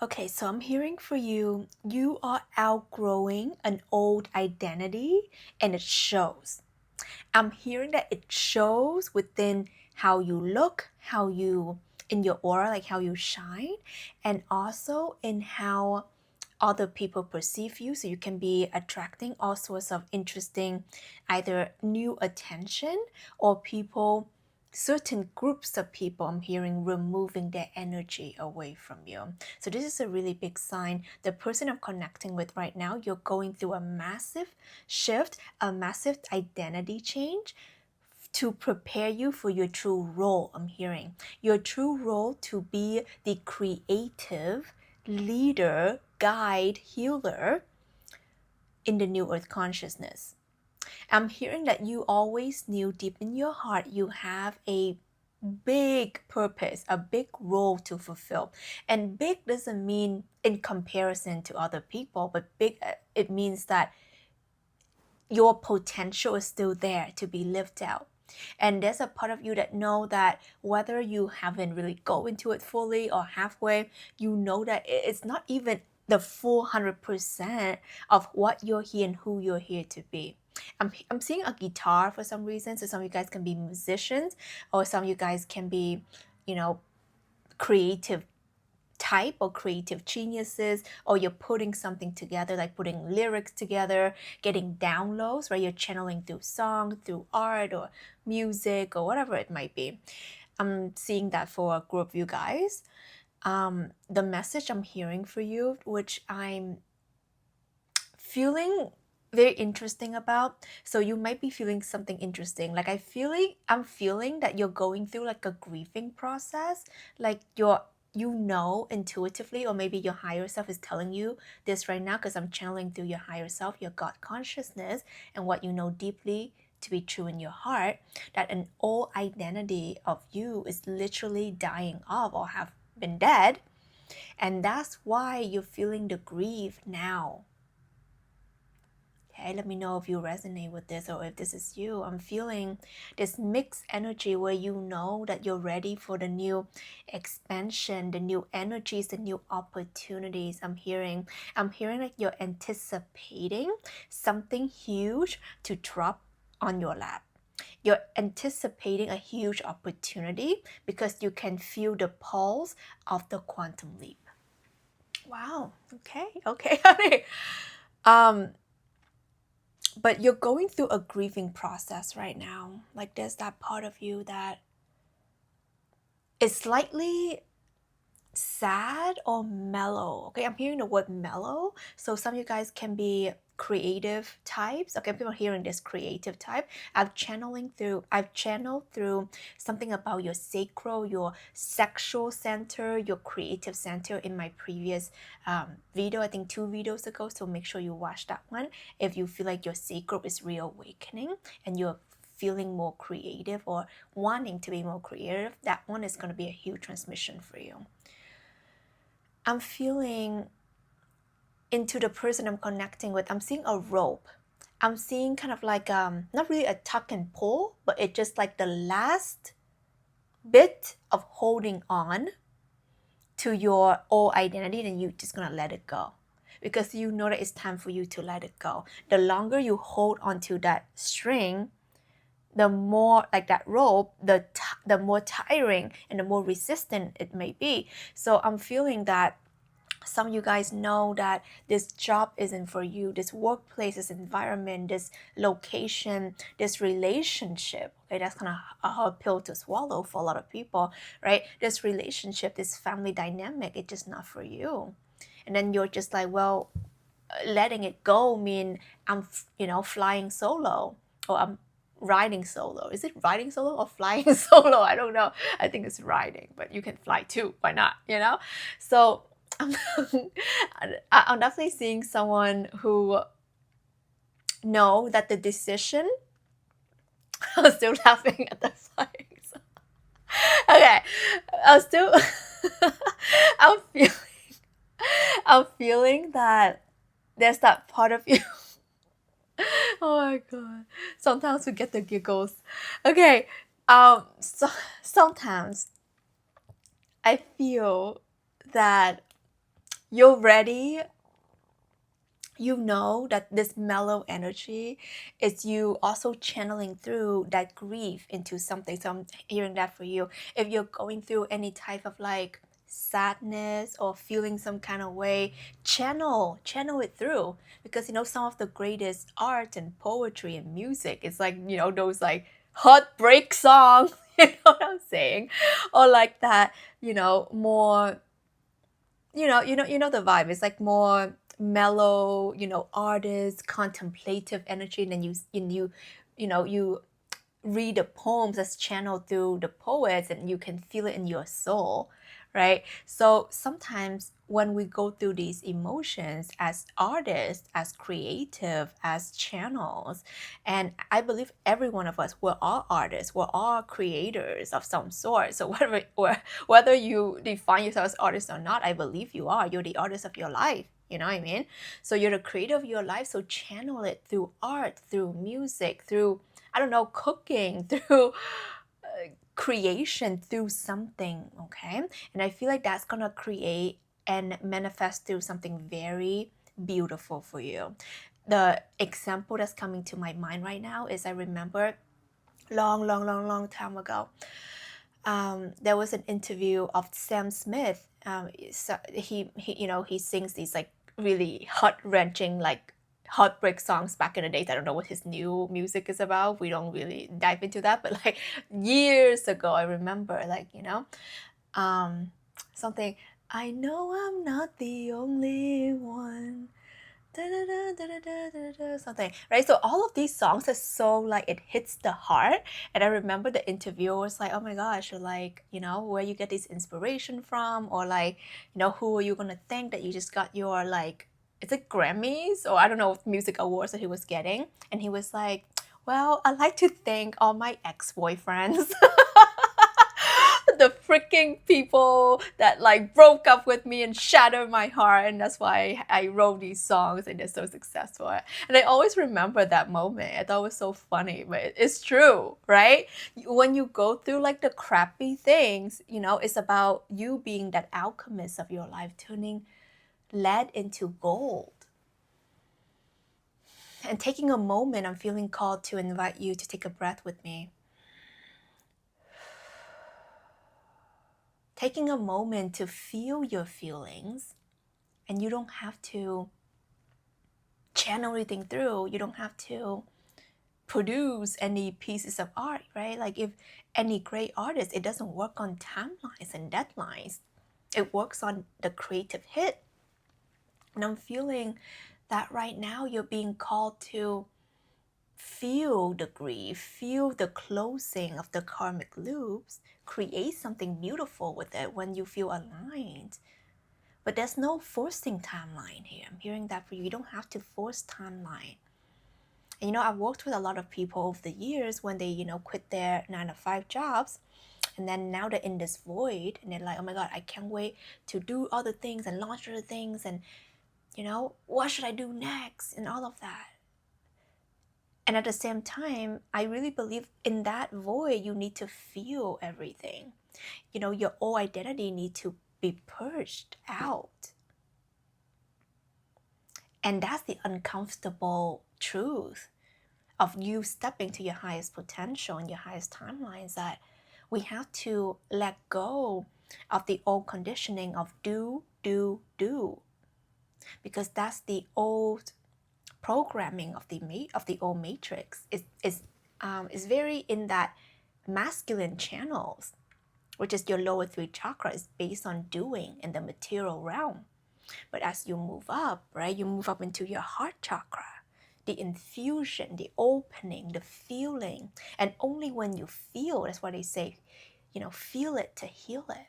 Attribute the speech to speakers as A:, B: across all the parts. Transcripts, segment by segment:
A: Okay, so I'm hearing for you, you are outgrowing an old identity and it shows. I'm hearing that it shows within how you look, how you, in your aura, like how you shine, and also in how other people perceive you. So you can be attracting all sorts of interesting, either new attention or people, certain groups of people I'm hearing removing their energy away from you. So this is a really big sign. The person I'm connecting with right now, you're going through a massive shift, a massive identity change to prepare you for your true role. I'm hearing your true role to be the creative leader, guide, healer in the new earth consciousness. I'm hearing that you always knew deep in your heart you have a big purpose, a big role to fulfill. And big doesn't mean in comparison to other people, but big, it means that your potential is still there to be lived out. And there's a part of you that know that whether you haven't really go into it fully or halfway, you know that it's not even the full 100% of what you're here and who you're here to be. I'm seeing a guitar for some reason. So some of you guys can be musicians, or some of you guys can be, you know, creative type or creative geniuses, or you're putting something together, like putting lyrics together, getting downloads, right? You're channeling through song, through art or music or whatever it might be. I'm seeing that for a group of you guys. The message I'm hearing for you, which I'm feeling very interesting about. So you might be feeling something interesting. Like I'm feeling that you're going through like a grieving process. Like you know intuitively, or maybe your higher self is telling you this right now, because I'm channeling through your higher self, your God consciousness, and what you know deeply to be true in your heart, that an old identity of you is literally dying off or have been dead. And that's why you're feeling the grief now. Okay, let me know if you resonate with this or if this is you. I'm feeling this mixed energy where you know that you're ready for the new expansion, the new energies, the new opportunities. I'm hearing that you're anticipating something huge to drop on your lap. You're anticipating a huge opportunity because you can feel the pulse of the quantum leap. Wow. Okay, honey. Um, but you're going through a grieving process right now. Like there's that part of you that is slightly sad or mellow. Okay, I'm hearing the word mellow. So some of you guys can be creative types. Okay, people are hearing this creative type. I've channeled through something about your sacral, your sexual center, your creative center in my previous video, I think 2 videos ago. So make sure you watch that one if you feel like your sacral is reawakening and you're feeling more creative or wanting to be more creative. That one is going to be a huge transmission for you. I'm feeling into the person I'm connecting with. I'm seeing a rope. I'm seeing kind of like not really a tuck and pull, but it's just like the last bit of holding on to your old identity, and you just gonna let it go, because you know that it's time for you to let it go. The longer you hold onto that string, the more like that rope, the more tiring and the more resistant it may be. So I'm feeling that some of you guys know that this job isn't for you, this workplace, this environment, this location, this relationship. Okay, that's kind of a hard pill to swallow for a lot of people, right? This relationship, this family dynamic, it's just not for you. And then you're just like, well, letting it go mean I'm, flying solo, or I'm riding solo. Is it riding solo or flying solo? I don't know. I think it's riding, but you can fly too. Why not? So I'm definitely seeing someone who know that the decision. I'm still laughing at the flying. Okay, I'm still. I'm feeling. I'm feeling that there's that part of you. Oh my god! Sometimes we get the giggles. Okay, so sometimes I feel that you're ready. You know that this mellow energy is you also channeling through that grief into something. So I'm hearing that for you. If you're going through any type of like sadness or feeling some kind of way, channel it through, because you know some of the greatest art and poetry and music is like, you know, those like heartbreak songs. You know what I'm saying? Or like that, you know, more, you know the vibe. It's like more mellow, you know, artist, contemplative energy, and then you read the poems as channeled through the poets, and you can feel it in your soul, right? So sometimes when we go through these emotions as artists, as creative, as channels, and I believe every one of us, we're all artists, we're all creators of some sort. So whether you define yourself as artist or not, I believe you are. You're the artist of your life. You know what I mean? So you're the creator of your life. So channel it through art, through music, through, I don't know, cooking, through creation, through something, okay? And I feel like that's gonna create and manifest through something very beautiful for you. The example that's coming to my mind right now is I remember long time ago, there was an interview of Sam Smith. So he sings these like really heart wrenching like heartbreak songs back in the days. I don't know what his new music is about. We don't really dive into that, but like years ago, I remember like something. I know I'm not the only one. Something, right? So all of these songs are so like it hits the heart. And I remember the interviewer was like, oh my gosh, like, you know, where you get this inspiration from, or like, you know, who are you gonna thank that you just got your like, is it Grammys, or I don't know, music awards that he was getting. And he was like, well, I like to thank all my ex-boyfriends. The freaking people that like broke up with me and shattered my heart, and that's why I wrote these songs and they're so successful. And I always remember that moment. I thought it was so funny, but it's true, right? When you go through like the crappy things, you know, it's about you being that alchemist of your life, turning lead into gold. And taking a moment, I'm feeling called to invite you to take a breath with me. Taking a moment to feel your feelings, and you don't have to channel everything through. You don't have to produce any pieces of art, right? Like if any great artist, it doesn't work on timelines and deadlines. It works on the creative hit. And I'm feeling that right now you're being called to feel the grief, feel the closing of the karmic loops, create something beautiful with it when you feel aligned. But there's no forcing timeline here. I'm hearing that for you. You don't have to force timeline. And you know, I've worked with a lot of people over the years when they, you know, quit their 9-to-5 jobs, and then now they're in this void, and they're like, oh my God, I can't wait to do other things and launch other things, and you know, what should I do next, and all of that. And at the same time, I really believe in that void, you need to feel everything. You know, your old identity needs to be purged out. And that's the uncomfortable truth of you stepping to your highest potential and your highest timelines, that we have to let go of the old conditioning of do. Because that's the old programming of the old matrix. Is very in that masculine channels, which is your lower 3 chakra, is based on doing in the material realm. But as you move up, right, you move up into your heart chakra, the infusion, the opening, the feeling. And only when you feel, that's why they say, you know, feel it to heal it.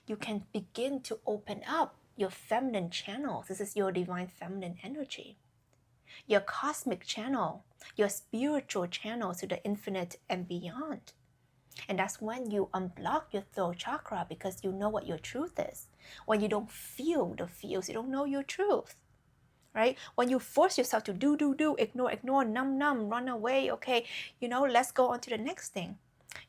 A: You can begin to open up your feminine channels. This is your divine feminine energy. Your cosmic channel, your spiritual channel to the infinite and beyond. And that's when you unblock your throat chakra, because you know what your truth is. When you don't feel the feels, you don't know your truth, right? When you force yourself to do, ignore, numb, run away, okay, you know, let's go on to the next thing.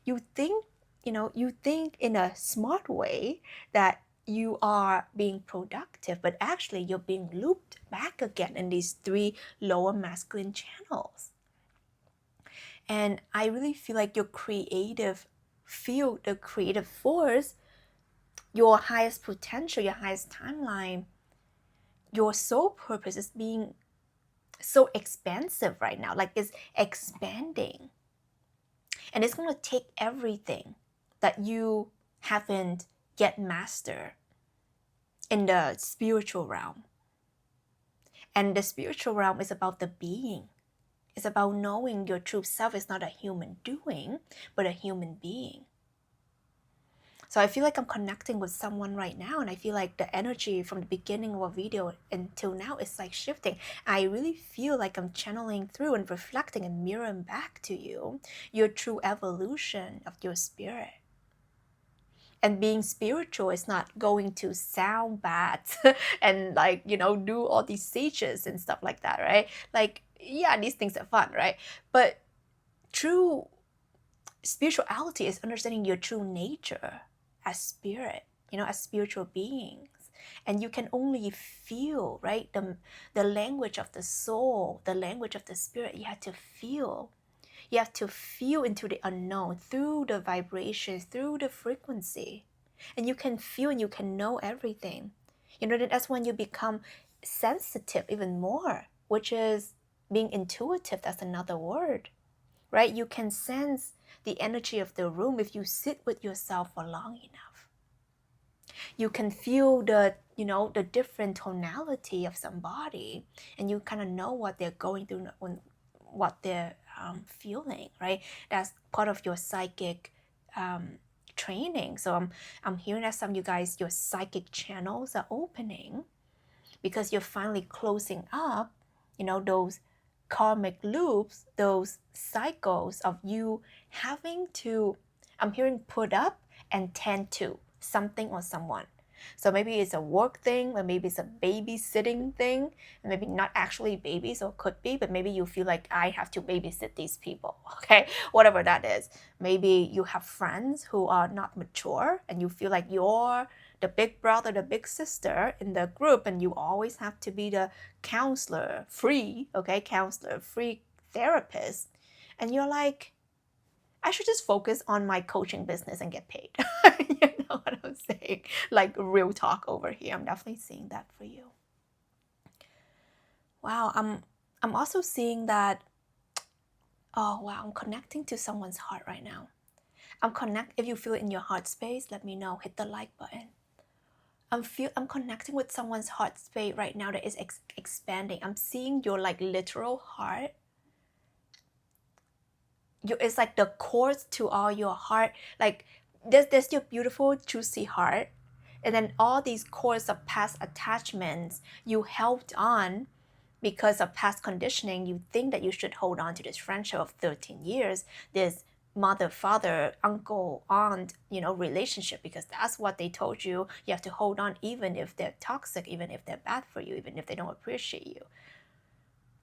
A: You think in a smart way that you are being productive, but actually you're being looped back again in these 3 lower masculine channels. And I really feel like your creative field, the creative force, your highest potential, your highest timeline, your soul purpose is being so expansive right now. Like it's expanding. And it's going to take everything that you haven't yet mastered in the spiritual realm. And the spiritual realm is about the being. It's about knowing your true self is not a human doing, but a human being. So I feel like I'm connecting with someone right now, and I feel like the energy from the beginning of a video until now is like shifting. I really feel like I'm channeling through and reflecting and mirroring back to you your true evolution of your spirit. And being spiritual is not going to sound bad and like, you know, do all these sages and stuff like that, right? Like, yeah, these things are fun, right? But true spirituality is understanding your true nature as spirit, you know, as spiritual beings. And you can only feel, right? The language of the soul, the language of the spirit, you have to feel. You have to feel into the unknown through the vibrations, through the frequency. And you can feel and you can know everything. You know, that's when you become sensitive even more, which is being intuitive. That's another word, right? You can sense the energy of the room if you sit with yourself for long enough. You can feel the, you know, the different tonality of somebody, and you kind of know what they're going through, what they're feeling, right? That's part of your psychic training. So I'm hearing that some of you guys, your psychic channels are opening because you're finally closing up, you know, those karmic loops, those cycles of you having to, I'm hearing, put up and tend to something or someone. So maybe it's a work thing, or maybe it's a babysitting thing, and maybe not actually babies, or could be, but maybe you feel like I have to babysit these people, okay? Whatever that is. Maybe you have friends who are not mature, and you feel like you're the big brother, the big sister in the group, and you always have to be the counselor, free, okay, counselor, free therapist. And you're like, I should just focus on my coaching business and get paid. You know what I'm saying? Like real talk over here. I'm definitely seeing that for you. Wow, I'm also seeing that, oh wow, I'm connecting to someone's heart right now. If you feel it in your heart space, let me know. Hit the like button. I'm connecting with someone's heart space right now that is expanding. I'm seeing your like literal heart. It's like the chords to all your heart. Like there's your beautiful juicy heart, and then all these chords of past attachments you held on because of past conditioning. You think that you should hold on to this friendship of 13 years, this mother, father, uncle, aunt, you know, relationship, because that's what they told you. You have to hold on even if they're toxic, even if they're bad for you, even if they don't appreciate you.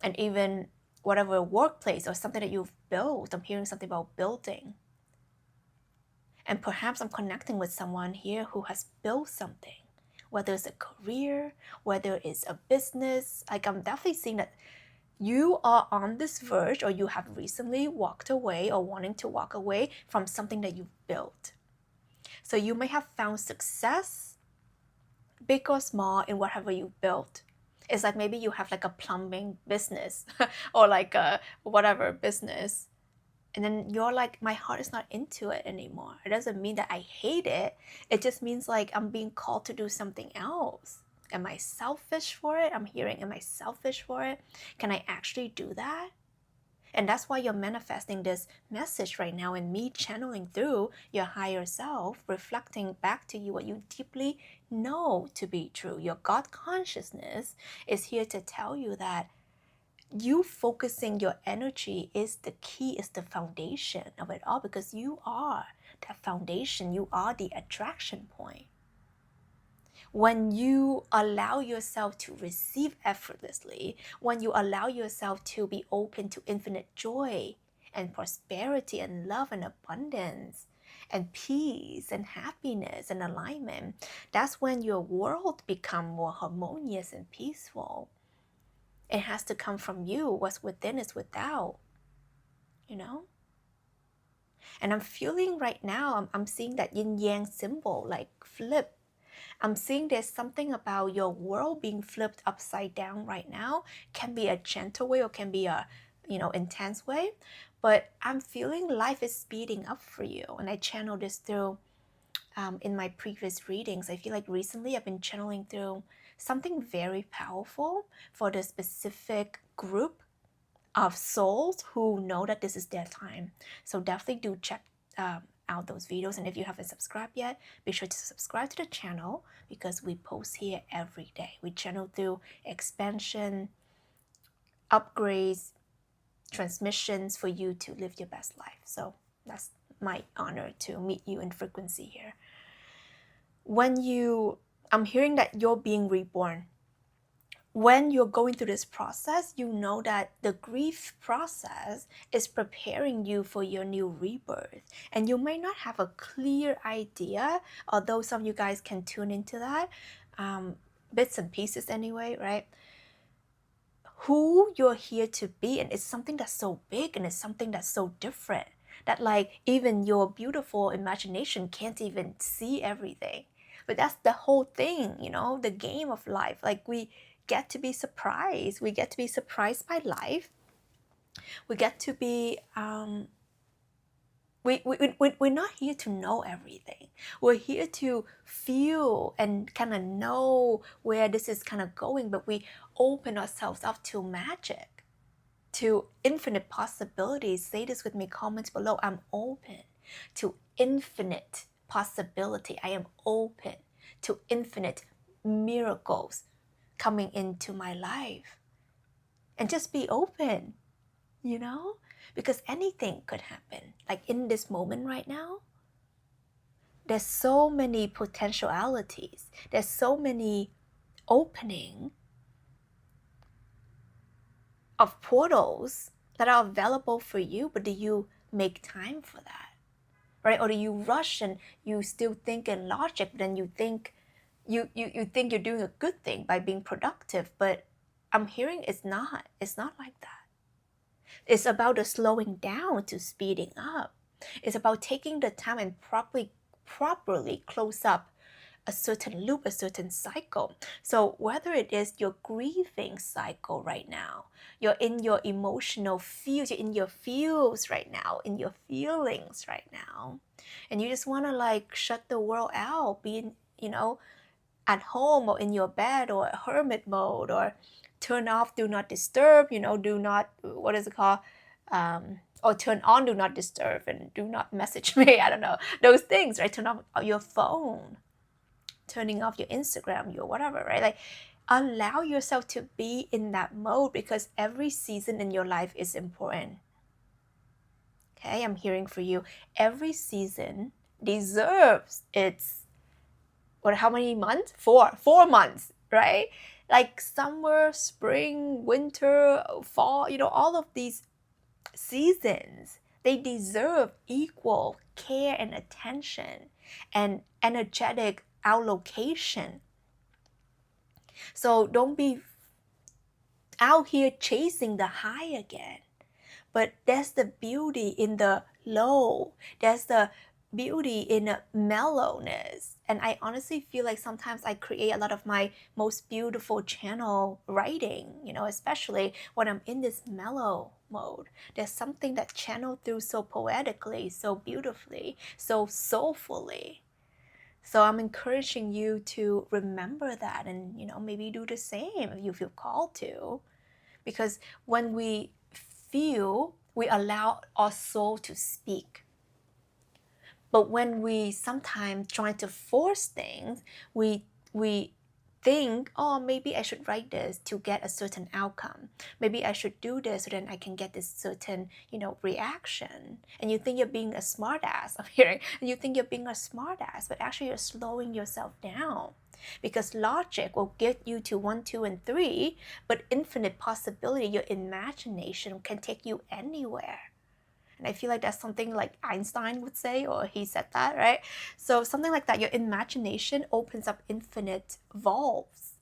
A: And even whatever workplace or something that you've built, I'm hearing something about building. And perhaps I'm connecting with someone here who has built something, whether it's a career, whether it's a business. Like I'm definitely seeing that you are on this verge, or you have recently walked away or wanting to walk away from something that you've built. So you may have found success, big or small, in whatever you built. It's like maybe you have like a plumbing business or like a whatever business. And then you're like, my heart is not into it anymore. It doesn't mean that I hate it. It just means like I'm being called to do something else. Am I selfish for it? I'm hearing, am I selfish for it? Can I actually do that? And that's why you're manifesting this message right now, and me channeling through your higher self, reflecting back to you what you deeply know to be true. Your God consciousness is here to tell you that you focusing your energy is the key, is the foundation of it all, because you are that foundation. You are the attraction point. When you allow yourself to receive effortlessly, when you allow yourself to be open to infinite joy and prosperity and love and abundance, and peace and happiness and alignment. That's when your world become more harmonious and peaceful. It has to come from you. What's within is without, you know? And I'm feeling right now, I'm seeing that yin yang symbol, like flip. I'm seeing there's something about your world being flipped upside down right now. Can be a gentle way or can be a, intense way. But I'm feeling life is speeding up for you. And I channeled this through in my previous readings. I feel like recently I've been channeling through something very powerful for the specific group of souls who know that this is their time. So definitely do check out those videos. And if you haven't subscribed yet, be sure to subscribe to the channel because we post here every day. We channel through expansion, upgrades, transmissions for you to live your best life. So that's my honor to meet you in frequency here. I'm hearing that you're being reborn. When you're going through this process, you know that the grief process is preparing you for your new rebirth. And you may not have a clear idea, although some of you guys can tune into that, bits and pieces anyway, right? Who you're here to be, and it's something that's so big and it's something that's so different that like even your beautiful imagination can't even see everything. But that's the whole thing, the game of life. Like we get to be surprised. We get to be surprised by life. We get to be we're not here to know everything. We're here to feel and kind of know where this is kind of going, but we open ourselves up to magic, to infinite possibilities. Say this with me, comments below. I'm open to infinite possibility. I am open to infinite miracles coming into my life. And just be open, because anything could happen. Like in this moment right now, there's so many potentialities. There's so many opening of portals that are available for you, but do you make time for that? Right? Or do you rush and you still think in logic, but then you think you think you're doing a good thing by being productive, but I'm hearing it's not like that. It's about the slowing down to speeding up. It's about taking the time and properly close up a certain loop, a certain cycle. So whether it is your grieving cycle right now, you're in your emotional fields, you're in your feels right now, in your feelings right now, and you just want to like shut the world out, be in, at home or in your bed or hermit mode, or turn off do not disturb, do not, what is it called? Or turn on do not disturb and do not message me. I don't know, those things, right? Turn off your phone, turning off your Instagram, your whatever, right? Like allow yourself to be in that mode because every season in your life is important. Okay, I'm hearing for you. Every season deserves its, how many months? 4 months, right? Like summer, spring, winter, fall, all of these seasons, they deserve equal care and attention and energetic allocation. So don't be out here chasing the high again. But there's the beauty in the low. There's the beauty in mellowness. And I honestly feel like sometimes I create a lot of my most beautiful channel writing, especially when I'm in this mellow mode. There's something that channeled through so poetically, so beautifully, so soulfully. So I'm encouraging you to remember that and, maybe do the same if you feel called to. Because when we feel, we allow our soul to speak. But when we sometimes try to force things, we think, oh, maybe I should write this to get a certain outcome. Maybe I should do this so then I can get this certain, reaction. And you think you're being a smartass, I'm hearing, and you think you're being a smartass, but actually you're slowing yourself down. Because logic will get you to 1, 2, and 3, but infinite possibility, your imagination can take you anywhere. And I feel like that's something like Einstein would say, or he said that, right? So something like that, your imagination opens up infinite valves.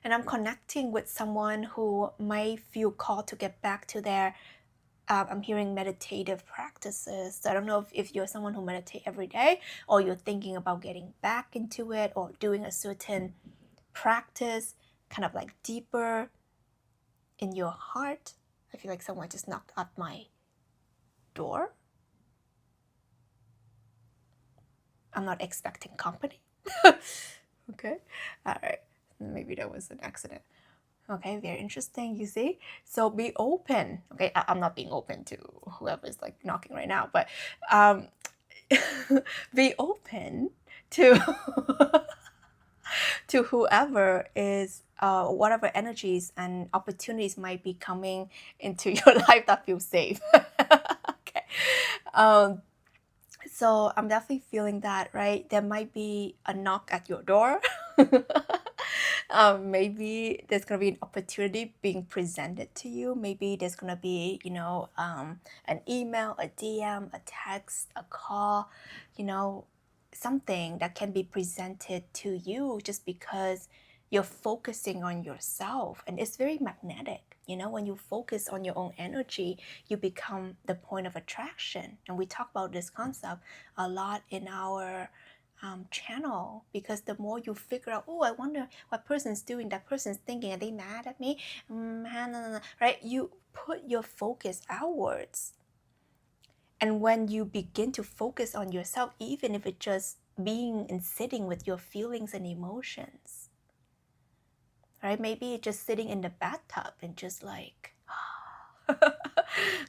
A: And I'm connecting with someone who may feel called to get back to their, I'm hearing meditative practices. So I don't know if you're someone who meditates every day, or you're thinking about getting back into it, or doing a certain practice kind of like deeper in your heart. I feel like someone just knocked at my door. I'm not expecting company. Okay, all right, maybe that was an accident. Okay, very interesting, you see? So be open. Okay, I'm not being open to whoever's like knocking right now, but be open to to whoever is whatever energies and opportunities might be coming into your life that feel safe. Okay. So I'm definitely feeling that, right? There might be a knock at your door. Maybe there's gonna be an opportunity being presented to you. Maybe there's gonna be, an email, a DM, a text, a call, something that can be presented to you just because you're focusing on yourself. And it's very magnetic. When you focus on your own energy, you become the point of attraction. And we talk about this concept a lot in our channel, because the more you figure out, oh, I wonder what person's doing, that person's thinking, are they mad at me? Right? You put your focus outwards. And when you begin to focus on yourself, even if it's just being and sitting with your feelings and emotions, right? Maybe just sitting in the bathtub and just like,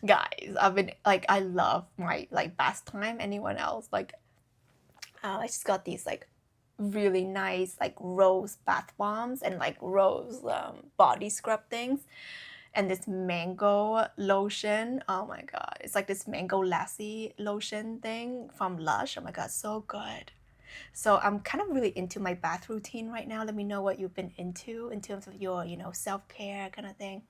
A: guys, I've been like, I love my like bath time. Anyone else? Like, I just got these like really nice like rose bath bombs and like rose body scrub things, and this mango lotion. Oh my god, it's like this mango lassie lotion thing from Lush. Oh my god, so good. So I'm kind of really into my bath routine right now. Let me know what you've been into in terms of your self-care kind of thing.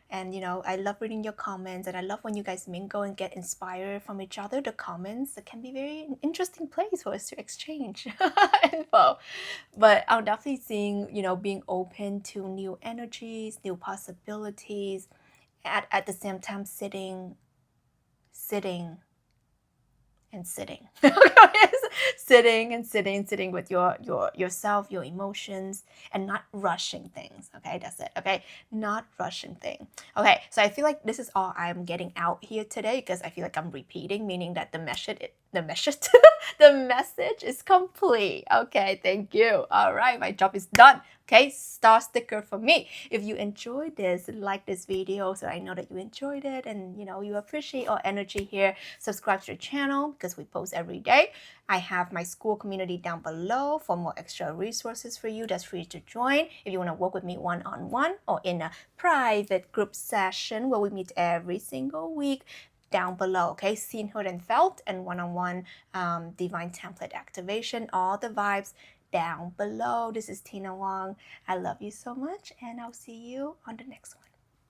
A: And I love reading your comments, and I love when you guys mingle and get inspired from each other. The comments, it can be very interesting place for us to exchange info. But I'm definitely seeing, being open to new energies, new possibilities, at the same time sitting and sitting. Sitting with yourself, your emotions, and not rushing things. Okay, that's it. Okay, not rushing things. Okay, so I feel like this is all I'm getting out here today, because I feel like I'm repeating, meaning that the message the message is complete. Okay, thank you. All right, my job is done. Okay, star sticker for me. If you enjoyed this, like this video so I know that you enjoyed it, and you appreciate our energy here. Subscribe to the channel because we post every day. I have my school community down below for more extra resources for you. That's free to join if you want to work with me one-on-one or in a private group session where we meet every single week. Down below, okay? Seen, heard, and felt, and one-on-one divine template activation, all the vibes down below. This is Tina Wong. I love you so much, and I'll see you on the next one.